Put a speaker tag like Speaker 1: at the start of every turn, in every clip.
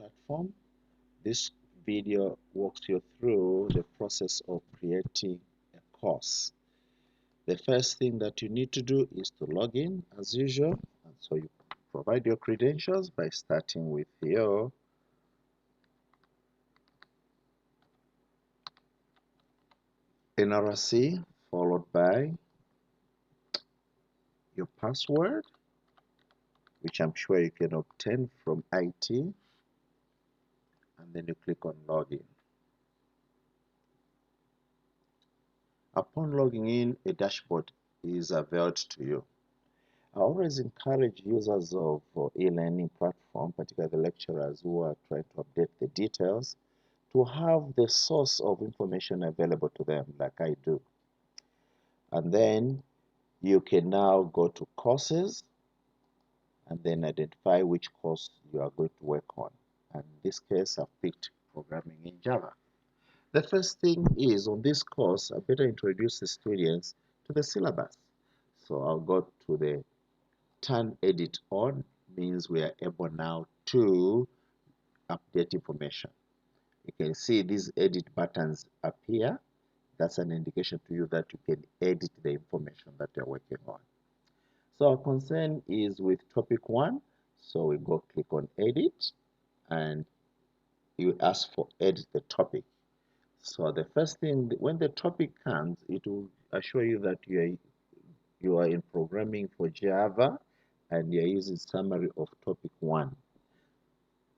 Speaker 1: platform. This video walks you through the process of creating a course. The first thing that you need to do is to log in as usual. And so you provide your credentials by starting with your NRC followed by your password, which I'm sure you can obtain from IT, and then you click on login. Upon logging in, a dashboard is availed to you. I always encourage users of e-learning platform, particularly the lecturers who are trying to update the details, to have the source of information available to them like I do. And then you can now go to courses and then identify which course you are going to work on. And in this case, I've picked programming in Java. The first thing is, on this course, I better introduce the students to the syllabus. So I'll go to the turn edit on, means we are able now to update information. You can see these edit buttons appear. That's an indication to you that you can edit the information that you're working on. So our concern is with topic 1. So we go click on edit and you ask for edit the topic. So the first thing, when the topic comes, it will assure you that you are in programming for Java and you're using summary of topic 1.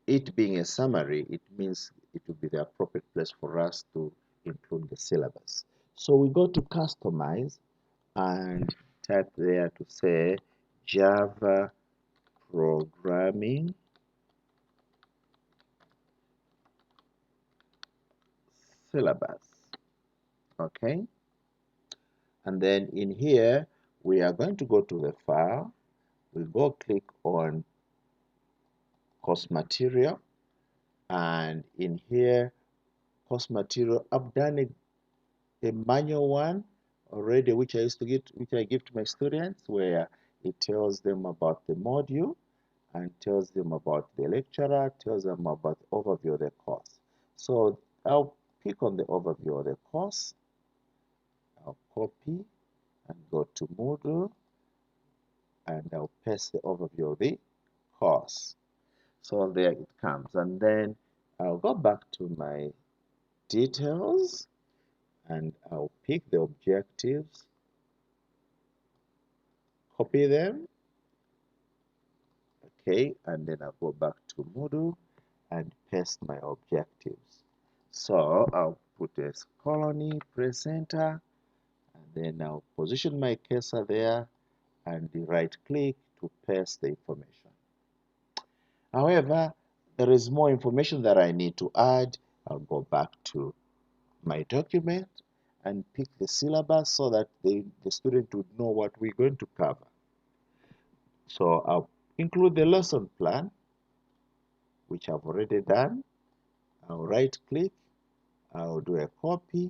Speaker 1: It being a summary, it means it will be the appropriate place for us to include the syllabus. So we go to customize and type there to say Java programming syllabus. Okay, and then in here we are going to go to the file. We go click on course material, and in here course material, I've done a manual one already, which I give to my students, where it tells them about the module and tells them about the lecturer, tells them about the overview of the course. So I'll pick on the overview of the course. I'll copy and go to Moodle, and I'll paste the overview of the course. So there it comes, and then I'll go back to my details and I'll pick the objectives, copy them, okay, and then I'll go back to Moodle and paste my objectives. So I'll put a colony, press enter, and then I'll position my cursor there and right click to paste the information. However, there is more information that I need to add. I'll go back to my document and pick the syllabus so that the student would know what we're going to cover. So I'll include the lesson plan, which I've already done. I'll right click, I'll do a copy,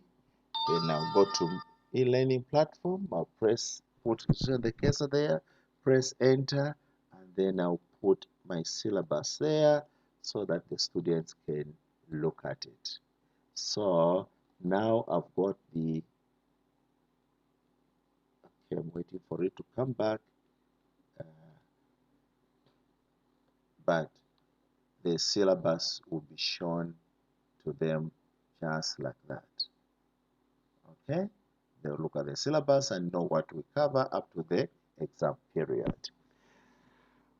Speaker 1: then I'll go to e-learning platform, I'll put the cursor there, press enter, and then I'll put my syllabus there so that the students can look at it. So now I've got the, okay, I'm waiting for it to come back, but the syllabus will be shown to them just like that. Okay, they'll look at the syllabus and know what we cover up to the exam period.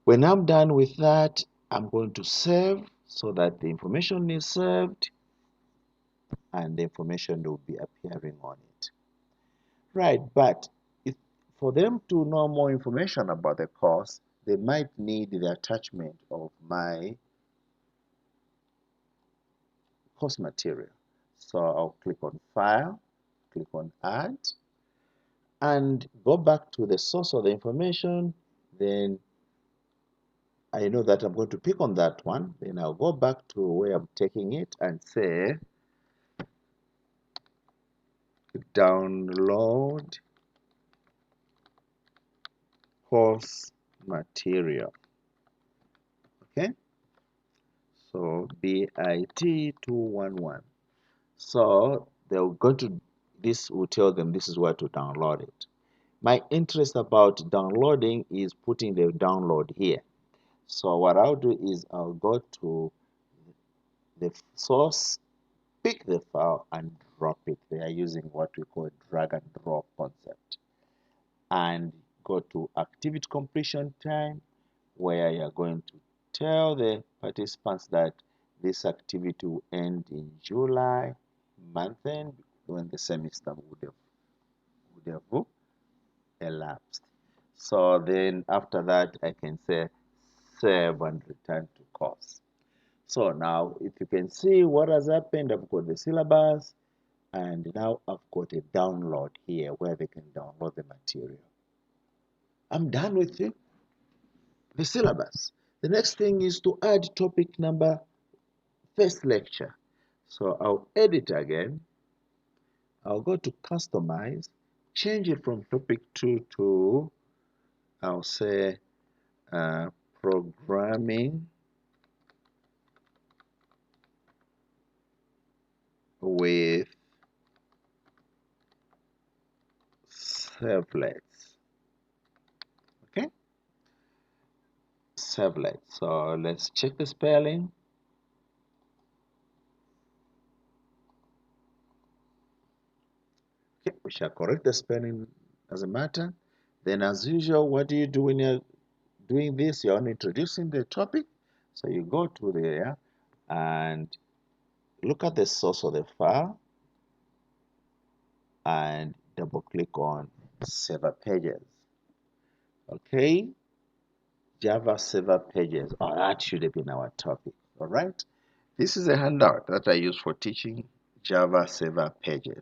Speaker 1: When I'm done with that, I'm going to save so that the information is saved and the information will be appearing on it. Right, but for them to know more information about the course, they might need the attachment of my course material. So I'll click on File, click on Add, and go back to the source of the information. Then I know that I'm going to pick on that one. Then I'll go back to where I'm taking it and say download course material. Okay, So BIT211. So they'll go to this, will tell them this is where to download it. My interest about downloading is putting the download here. So what I'll do is I'll go to the source, pick the file and drop it there using what we call drag and drop concept. And go to activity completion time, where you're going to tell the participants that this activity will end in July month end, when the semester would have elapsed. So then after that I can say save and return to course. So now if you can see what has happened, I've got the syllabus and now I've got a download here where they can download the material. I'm done with the syllabus. The next thing is to add topic number first lecture. So I'll edit again. I'll go to customize, change it from topic 2 to, I'll say, programming with servlets. Okay, servlets. So let's check the spelling. Okay, we shall correct the spelling as a matter. Then, as usual, what do you do when you're doing this? You're only introducing the topic. So you go to there and look at the source of the file and double click on server pages. Okay, Java server pages. Oh, that should have been our topic. All right, this is a handout that I use for teaching Java server pages.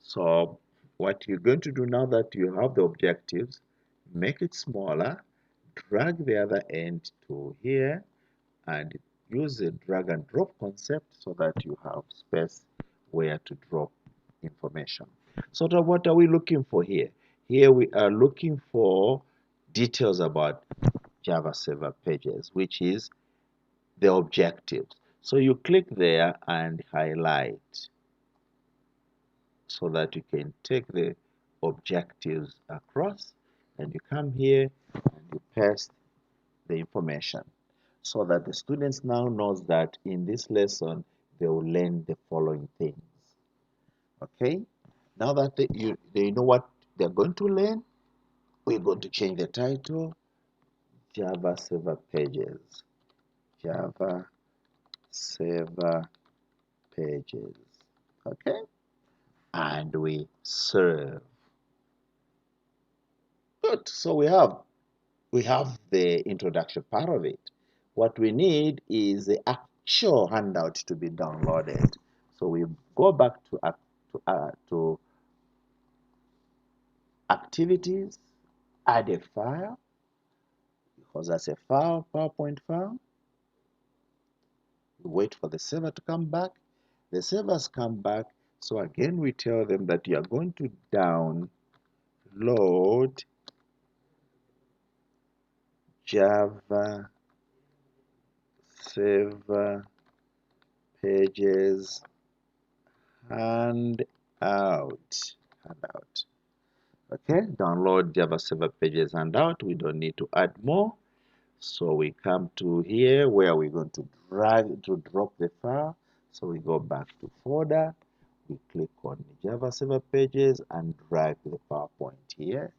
Speaker 1: So what you're going to do now that you have the objectives, make it smaller, drag the other end to here, and use the drag and drop concept so that you have space where to drop information. So what are we looking for here? Here we are looking for details about Java server pages, which is the objectives. So you click there and highlight so that you can take the objectives across, and you come here and you paste the information so that the students now knows that in this lesson they will learn the following things. Okay, now that they know what they're going to learn, we're going to change the title. Java server pages. Java server pages. Okay, and we serve. Good. So we have the introduction part of it. What we need is the actual handout to be downloaded. So we go back to activities, add a file, because that's a file, PowerPoint file. We wait for the server to come back. The servers come back. So again, we tell them that you are going to download Java server pages handout. Okay, download Java server pages handout. We don't need to add more. So we come to here where we're going to drop the file. So we go back to folder. We click on Java server pages and drag the PowerPoint here.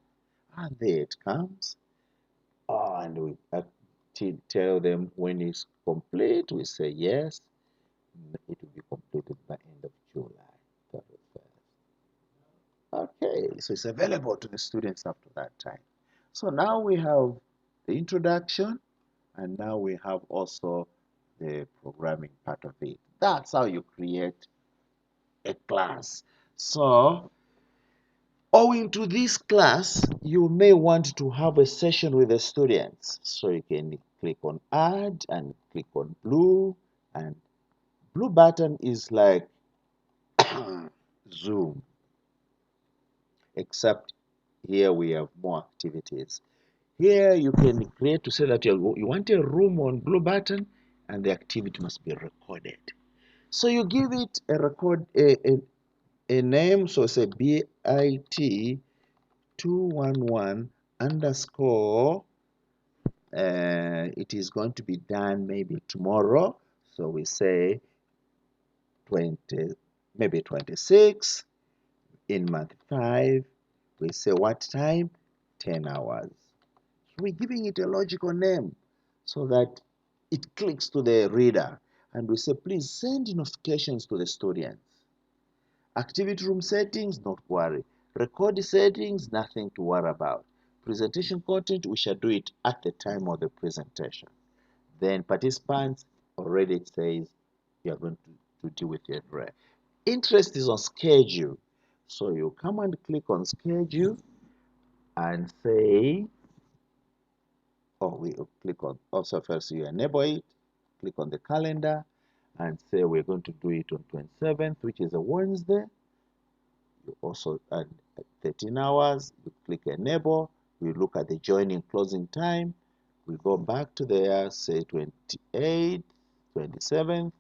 Speaker 1: And there it comes. And we tell them when it's complete. We say yes. It will be completed by end of July 31st. Okay, so it's available to the students up to that time. So now we have the introduction, and now we have also the programming part of it. That's how you create a class. So owing to this class, you may want to have a session with the students. So you can click on add and click on blue, and blue button is like Zoom, except here we have more activities. Here you can create to say that you want a room on blue button, and the activity must be recorded. So you give it a record a name, so say bit 211 underscore. It is going to be done maybe tomorrow, so we say 20, maybe 26 in month 5. We say what time? 10 hours. So we're giving it a logical name so that it clicks to the reader, and we say please send notifications to the students. Activity room settings, not worry. Record settings, nothing to worry about. Presentation content, we shall do it at the time of the presentation. Then participants, already it says you are going to deal with your array. Interest is on schedule. So you come and click on schedule and say, oh, we click on, also first you enable it, click on the calendar and say we're going to do it on 27th, which is a Wednesday. You also add 13 hours, you click enable, we look at the joining closing time, we go back to there, say 28th, 27th,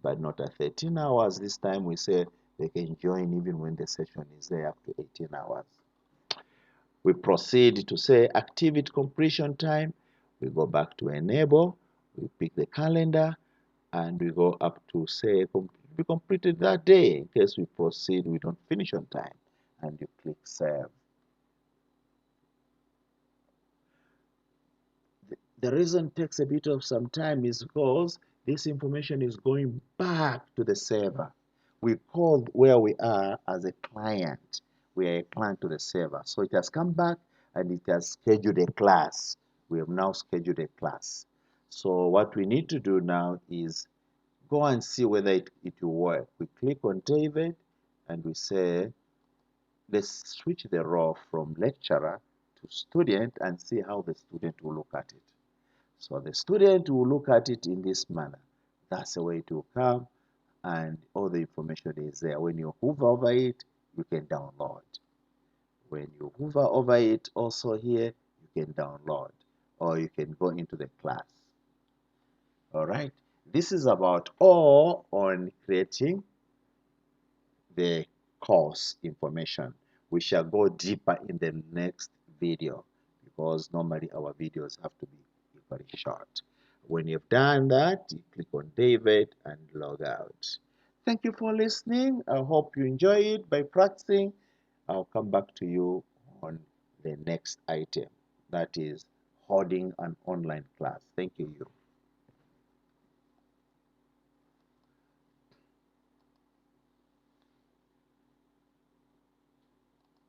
Speaker 1: but not at 13 hours. This time we say they can join even when the session is there up to 18 hours. We proceed to say activity completion time. We go back to enable, we pick the calendar, and we go up to say be completed that day. In case we proceed, we don't finish on time, and you click save. The reason it takes a bit of some time is because this information is going back to the server. We called where we are as a client. We are a client to the server. So it has come back and it has scheduled a class. We have now scheduled a class. So what we need to do now is go and see whether it will work. We click on David and we say, let's switch the role from lecturer to student and see how the student will look at it. So the student will look at it in this manner. That's the way it will come, and all the information is there. When you hover over it, you can download. When you hover over it also here, you can download, or you can go into the class. All right. This is about all on creating the course information. We shall go deeper in the next video because normally our videos have to be very short. When you've done that, you click on David and log out. Thank you for listening. I hope you enjoy it. By practicing, I'll come back to you on the next item, that is holding an online class. Thank you.